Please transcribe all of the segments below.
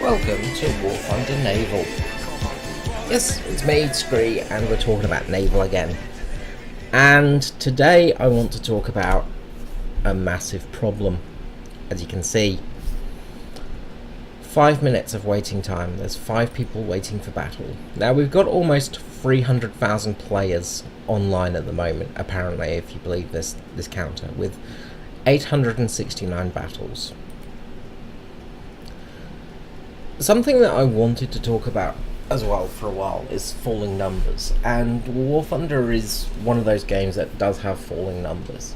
Welcome to Warfinder Naval. Yes, it's me, Scree, and we're talking about Naval again. And today I want to talk about a massive problem. As you can see, 5 minutes of waiting time. There's 5 people waiting for battle. Now we've got almost 300,000 players online at the moment, apparently, if you believe this counter, with 869 battles. Something that I wanted to talk about as well for a while is falling numbers, and War Thunder is one of those games that does have falling numbers.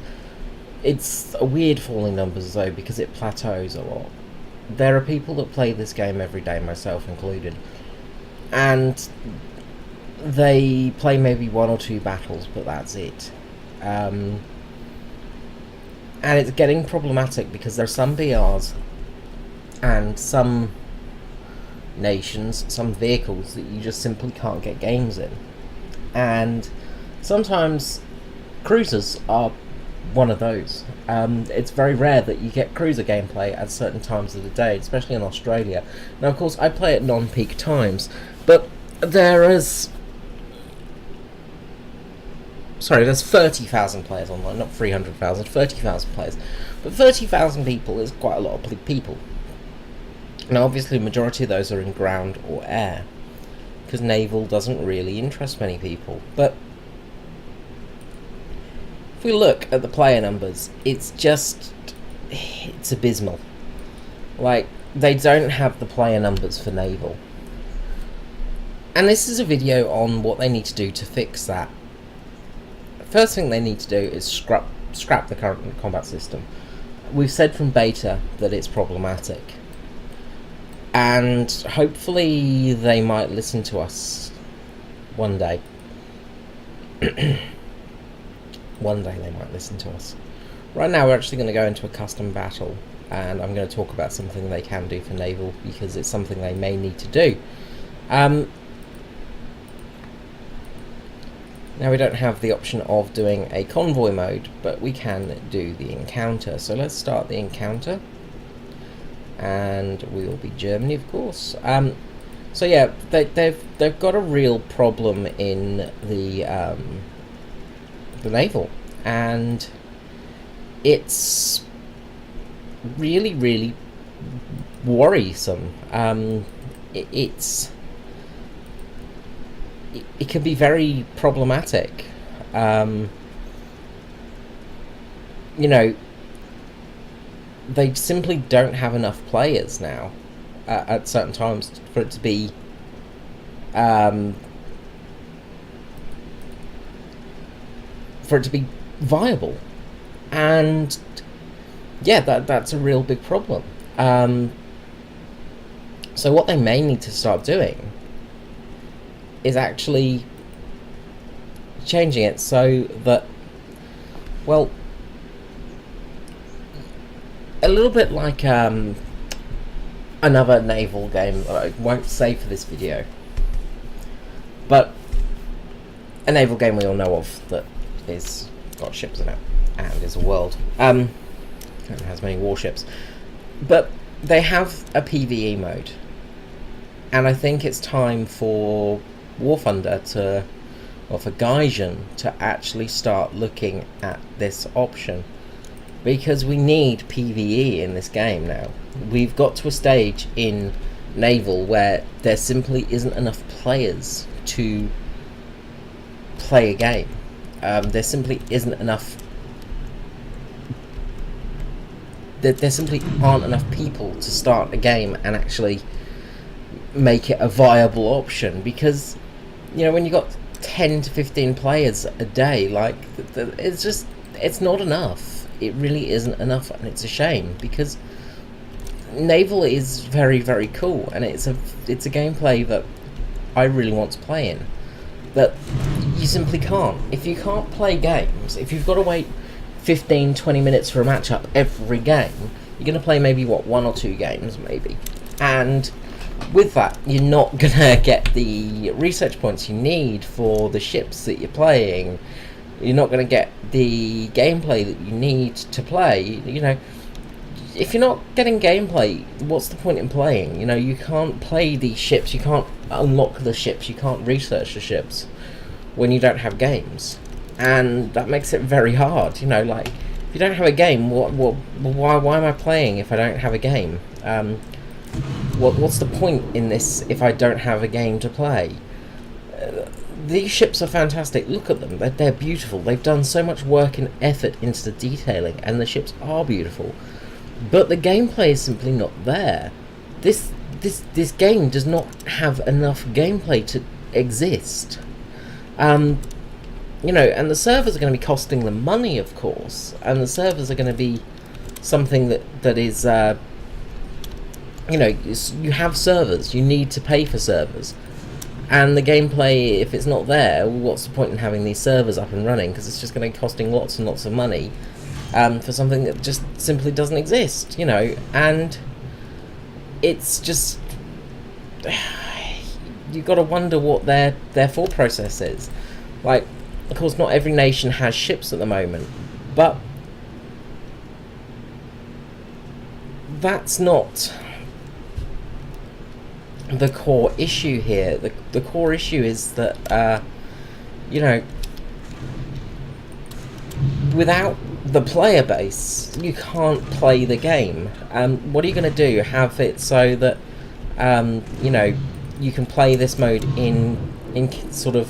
It's a weird falling numbers though, because it plateaus a lot. There are people that play this game every day, myself included, and they play maybe 1 or 2 battles, but that's it. And it's getting problematic because there are some BRs and some nations, some vehicles that you just simply can't get games in, and sometimes cruisers are one of those. It's very rare that you get cruiser gameplay at certain times of the day, especially in Australia. Now of course I play at non-peak times, but there's 30,000 players online, not 300,000, 30,000 players, but 30,000 people is quite a lot of people. Now obviously the majority of those are in ground or air, because naval doesn't really interest many people. But if we look at the player numbers, it's abysmal. Like, they don't have the player numbers for naval. And this is a video on what they need to do to fix that. First thing they need to do is scrap the current combat system. We've said from beta that it's problematic, and hopefully they might listen to us one day. One day they might listen to us. Right now we're actually going to go into a custom battle, and I'm going to talk about something they can do for naval, because it's something they may need to do. Now we don't have the option of doing a convoy mode, but we can do the encounter. So let's start the encounter, and we will be Germany, of course. So yeah, they've got a real problem in the naval, and it's really worrisome. It can be very problematic. You know, they simply don't have enough players now at certain times for it to be viable, and yeah, that's a real big problem. So what they may need to start doing is actually changing it so that, well, a little bit like another naval game that I won't say for this video, but a naval game we all know of that is got ships in it and is a world, and has many warships, but they have a PVE mode, and I think it's time for War Thunder for Gaijin to actually start looking at this option, because we need PVE in this game now. We've got to a stage in naval where there simply isn't enough players to play a game. There simply isn't enough. There simply aren't enough people to start a game and actually make it a viable option, because, you know, when you got 10 to 15 players a day, like, it's not enough. It really isn't enough, and it's a shame, because naval is very cool, and it's a gameplay that I really want to play in, but you simply can't. If you can't play games, if you've got to wait 15-20 minutes for a matchup every game, you're going to play maybe 1 or 2 games maybe, and with that you're not going to get the research points you need for the ships that you're playing. You're not going to get the gameplay that you need to play. You know, if you're not getting gameplay, what's the point in playing? You know, you can't play these ships, you can't unlock the ships, you can't research the ships when you don't have games, and that makes it very hard. You know, like, if you don't have a game, why am I playing if I don't have a game? What's the point in this if I don't have a game to play? These ships are fantastic. Look at them. They're beautiful. They've done so much work and effort into the detailing, and the ships are beautiful. But the gameplay is simply not there. This game does not have enough gameplay to exist. You know, and the servers are going to be costing them money, of course, and the servers are going to be something that is, you know, you have servers. You need to pay for servers. And the gameplay, if it's not there, what's the point in having these servers up and running? Because it's just going to be costing lots and lots of money for something that just simply doesn't exist, you know. And it's just... you've got to wonder what their thought process is. Like, of course, not every nation has ships at the moment, but that's not the core issue here. The core issue is that, you know, without the player base, you can't play the game. What are you going to do? Have it so that, you know, you can play this mode in sort of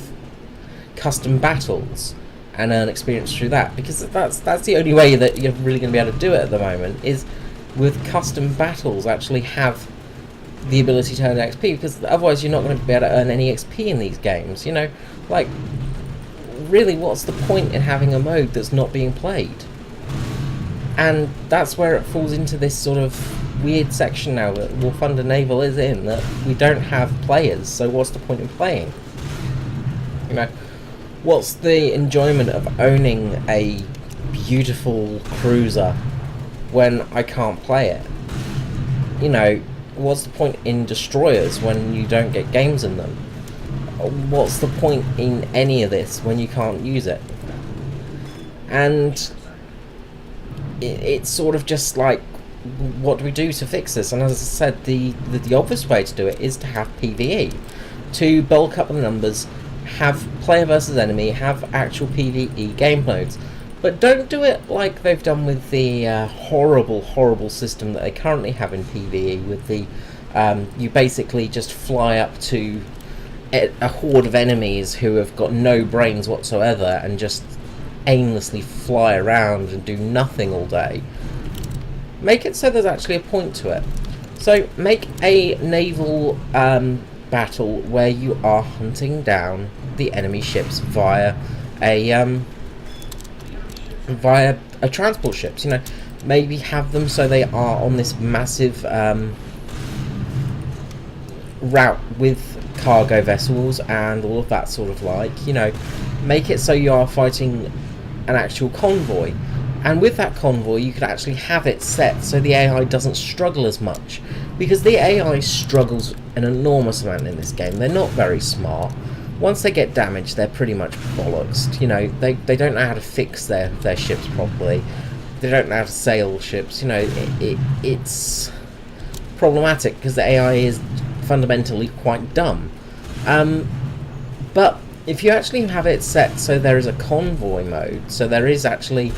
custom battles and earn experience through that? Because that's the only way that you're really going to be able to do it at the moment, is with custom battles actually have the ability to earn XP, because otherwise you're not going to be able to earn any XP in these games. You know, like, really, what's the point in having a mode that's not being played? And that's where it falls into this sort of weird section now that War Thunder Naval is in, that we don't have players, so what's the point in playing? You know, what's the enjoyment of owning a beautiful cruiser when I can't play it? You know, what's the point in destroyers when you don't get games in them? What's the point in any of this when you can't use it? And it's sort of just like, what do we do to fix this? And as I said, the obvious way to do it is to have PVE, to bulk up the numbers, have player versus enemy, have actual PVE game modes. But don't do it like they've done with the horrible system that they currently have in PvE, with the you basically just fly up to a horde of enemies who have got no brains whatsoever and just aimlessly fly around and do nothing all day. Make it so there's actually a point to it. So make a naval battle where you are hunting down the enemy ships via transport ships. You know, maybe have them so they are on this massive route with cargo vessels and all of that sort of, like, you know, make it so you are fighting an actual convoy, and with that convoy you could actually have it set so the AI doesn't struggle as much, because the AI struggles an enormous amount in this game. They're not very smart. Once they get damaged, they're pretty much bollocksed. You know, they don't know how to fix their ships properly. They don't know how to sail ships. You know, it's problematic because the AI is fundamentally quite dumb. But if you actually have it set so there is a convoy mode, so there is actually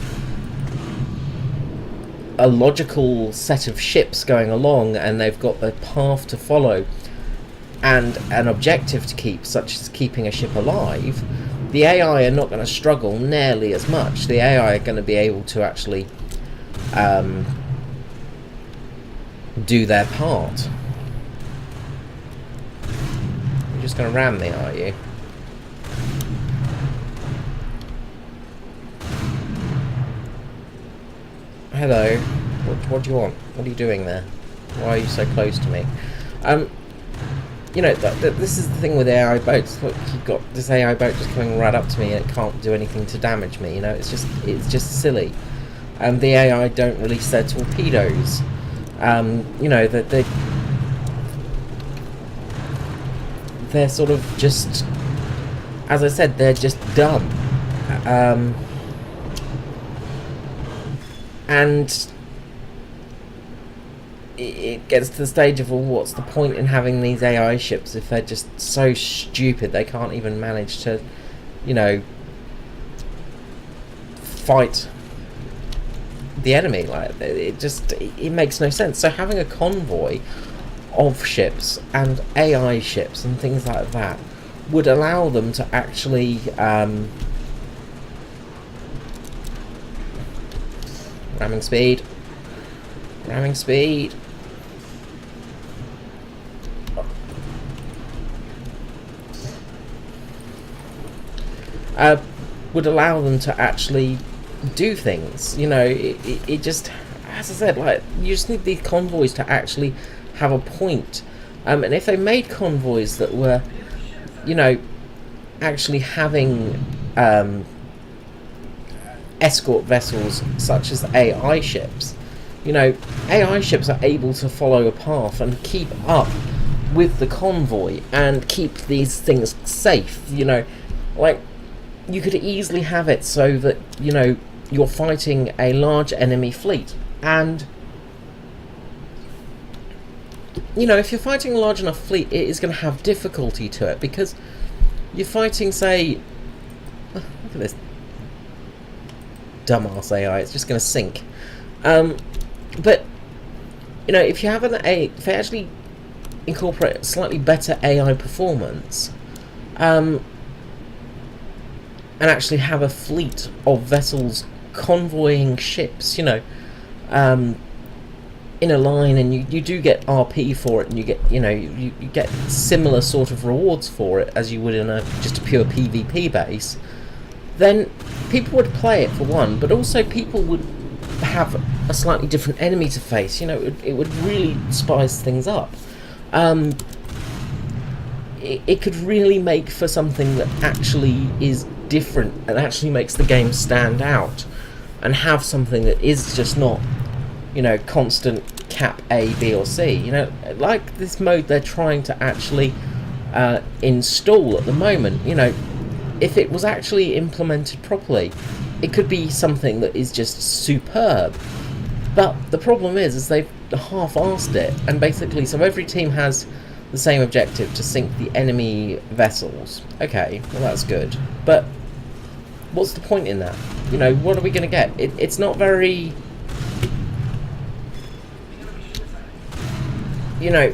a logical set of ships going along and they've got a path to follow and an objective to keep, such as keeping a ship alive, the AI are not going to struggle nearly as much. The AI are going to be able to actually do their part. You're just going to ram me, are you? Hello. What do you want? What are you doing there? Why are you so close to me? You know, this is the thing with AI boats. Look, you've got this AI boat just coming right up to me and it can't do anything to damage me. You know, it's just silly. The AI don't release their torpedoes. You know, they're sort of just, as I said, they're just dumb. And it gets to the stage of, well, what's the point in having these AI ships if they're just so stupid they can't even manage to, you know, fight the enemy? Like, it makes no sense. So having a convoy of ships and AI ships and things like that would allow them to actually ramming speed would allow them to actually do things. You know, it just, as I said, like, you just need these convoys to actually have a point. And if they made convoys that were, you know, actually having escort vessels such as AI ships, you know, AI ships are able to follow a path and keep up with the convoy and keep these things safe. You know, like, you could easily have it so that, you know, you're fighting a large enemy fleet, and, you know, if you're fighting a large enough fleet, it is going to have difficulty to it, because you're fighting, say, look at this dumbass AI, it's just going to sink. But, you know, if you have if they actually incorporate slightly better AI performance, and actually have a fleet of vessels convoying ships, you know, in a line, and you do get RP for it, and you get, you know, you get similar sort of rewards for it as you would in just a pure PvP base, then people would play it, for one, but also people would have a slightly different enemy to face. You know, it would really spice things up. It could really make for something that actually is different and actually makes the game stand out, and have something that is just not, you know, constant cap A, B or C. You know, like this mode they're trying to actually install at the moment. You know, if it was actually implemented properly, it could be something that is just superb. But the problem is they've half-arsed it, and basically, so every team has the same objective, to sink the enemy vessels. Okay, well, that's good, but what's the point in that? You know, what are we going to get? It's not very, you know,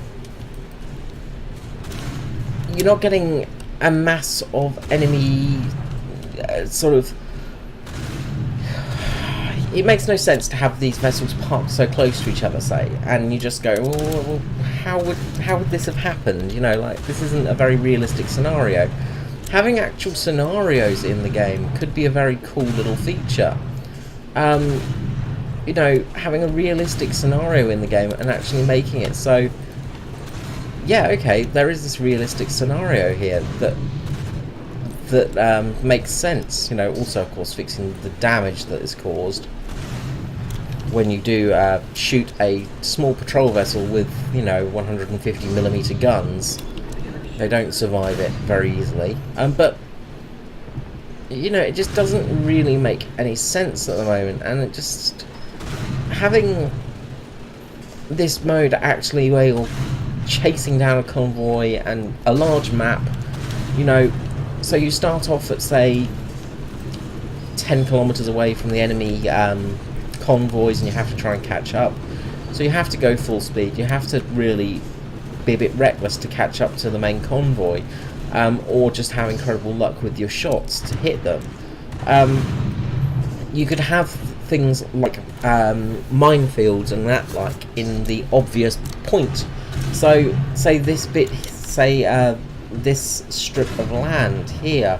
you're not getting a mass of enemy sort of. It makes no sense to have these vessels parked so close to each other, say, and you just go, well, how would this have happened? You know, like, this isn't a very realistic scenario. Having actual scenarios in the game could be a very cool little feature. You know, having a realistic scenario in the game and actually making it so, yeah, okay, there is this realistic scenario here that makes sense. You know, also, of course, fixing the damage that is caused when you do shoot a small patrol vessel with, you know, 150mm guns. They don't survive it very easily. But, you know, it just doesn't really make any sense at the moment, and it just, having this mode actually where you're chasing down a convoy and a large map, you know, so you start off at, say, 10 kilometers away from the enemy convoys, and you have to try and catch up. So you have to go full speed. You have to really be a bit reckless to catch up to the main convoy, or just have incredible luck with your shots to hit them. You could have things like minefields and that, like, in the obvious point. So, say this bit, say this strip of land here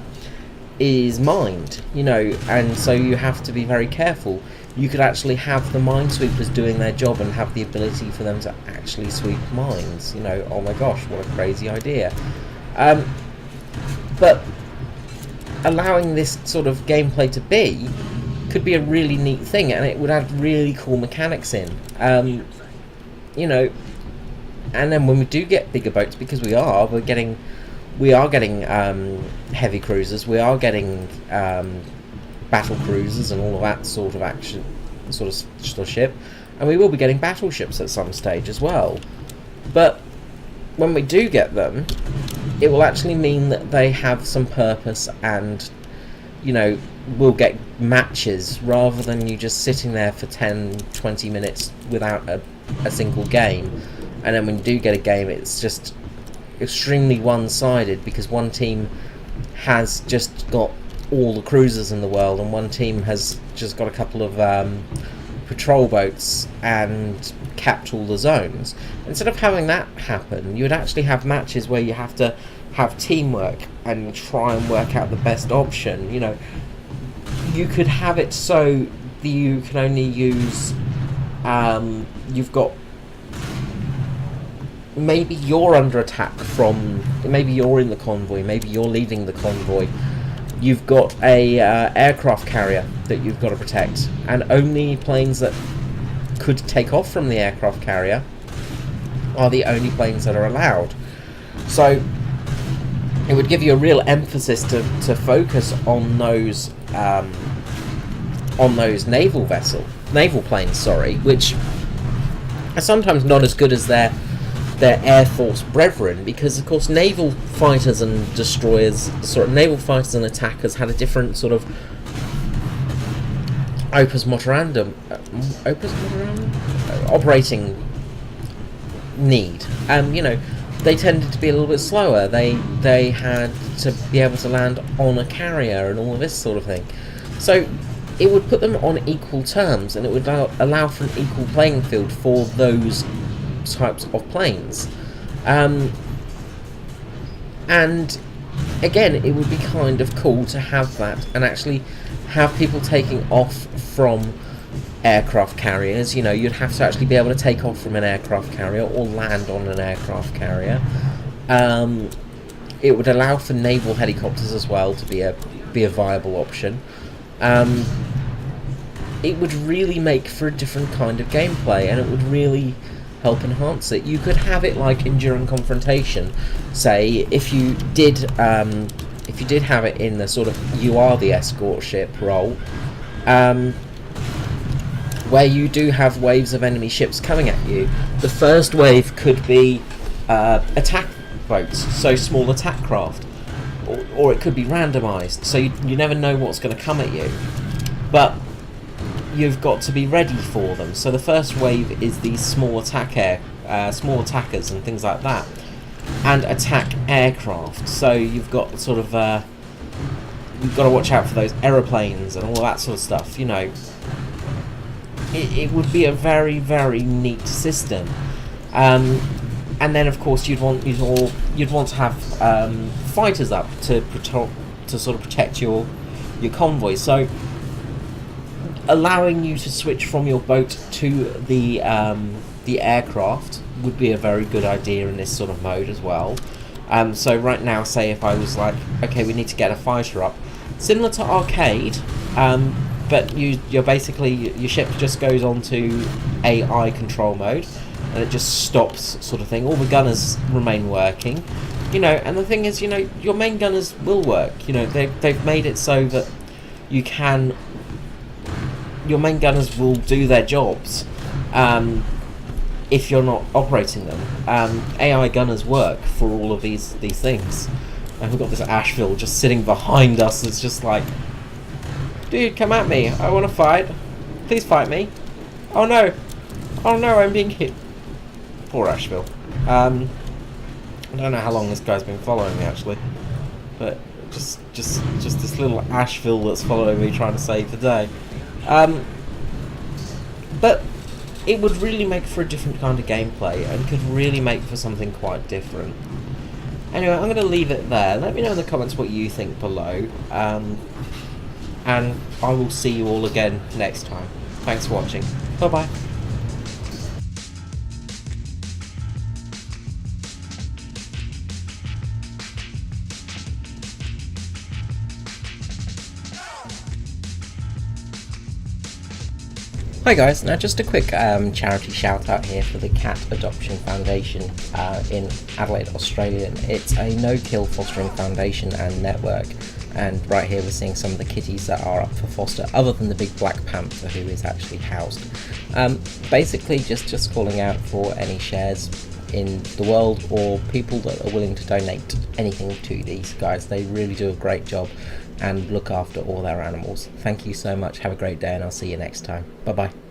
is mined, you know, and so you have to be very careful. You could actually have the minesweepers doing their job and have the ability for them to actually sweep mines. You know, oh my gosh, what a crazy idea. But allowing this sort of gameplay to be could be a really neat thing, and it would add really cool mechanics in. You know, and then when we do get bigger boats, because we are getting heavy cruisers, we are getting battle cruisers and all of that sort of action, sort of ship. and we will be getting battleships at some stage as well. But when we do get them, it will actually mean that they have some purpose, and you know, we'll get matches rather than you just sitting there for 10-20 minutes without a single game. And then when you do get a game, it's just extremely one-sided, because one team has just got all the cruisers in the world, and one team has just got a couple of patrol boats and capped all the zones. Instead of having that happen, you would actually have matches where you have to have teamwork and try and work out the best option. You know, you could have it so that you can only use you've got, maybe you're under attack from, maybe you're in the convoy, maybe you're leading the convoy, you've got a aircraft carrier that you've got to protect, and only planes that could take off from the aircraft carrier are the only planes that are allowed. So it would give you a real emphasis to focus on those naval planes, which are sometimes not as good as their Air Force brethren, because of course naval fighters and attackers had a different sort of opus morandum operating need. You know, they tended to be a little bit slower. They had to be able to land on a carrier and all of this sort of thing. So it would put them on equal terms, and it would allow for an equal playing field for those types of planes. And again, it would be kind of cool to have that and actually have people taking off from aircraft carriers. You know, you'd have to actually be able to take off from an aircraft carrier or land on an aircraft carrier. It would allow for naval helicopters as well to be a viable option. It would really make for a different kind of gameplay, and it would really help enhance it. You could have it like Enduring Confrontation, say, if you did have it in the sort of you are the escort ship role, where you do have waves of enemy ships coming at you. The first wave could be attack boats, so small attack craft, or it could be randomised, so you never know what's going to come at you, but you've got to be ready for them. So the first wave is these small attackers and things like that, and attack aircraft. So you've got sort of you've got to watch out for those aeroplanes and all that sort of stuff. You know, it would be a very, very neat system. And then of course you'd want to have fighters up to sort of protect your convoy. So allowing you to switch from your boat to the aircraft would be a very good idea in this sort of mode as well. So right now, say if I was like, okay, we need to get a fighter up, similar to arcade, but you're basically, your ship just goes onto AI control mode, and it just stops, sort of thing. All the gunners remain working, you know. And the thing is, you know, your main gunners will work. You know, they've made it so that you can. Your main gunners will do their jobs if you're not operating them. AI gunners work for all of these things. And we've got this Asheville just sitting behind us. It's just like, dude, come at me. I want to fight. Please fight me. Oh no, I'm being hit. Poor Asheville. I don't know how long this guy's been following me actually, but just this little Asheville that's following me, trying to save the day. But it would really make for a different kind of gameplay, and could really make for something quite different. Anyway, I'm going to leave it there. Let me know in the comments what you think below, and I will see you all again next time. Thanks for watching. Bye bye. Hi guys, now just a quick charity shout out here for the Cat Adoption Foundation in Adelaide, Australia. It's a no-kill fostering foundation and network And right here we're seeing some of the kitties that are up for foster, other than the big black panther who is actually housed. Basically just calling out for any shares in the world or people that are willing to donate anything to these guys. They really do a great job and look after all their animals. Thank you so much, have a great day, and I'll see you next time. Bye bye.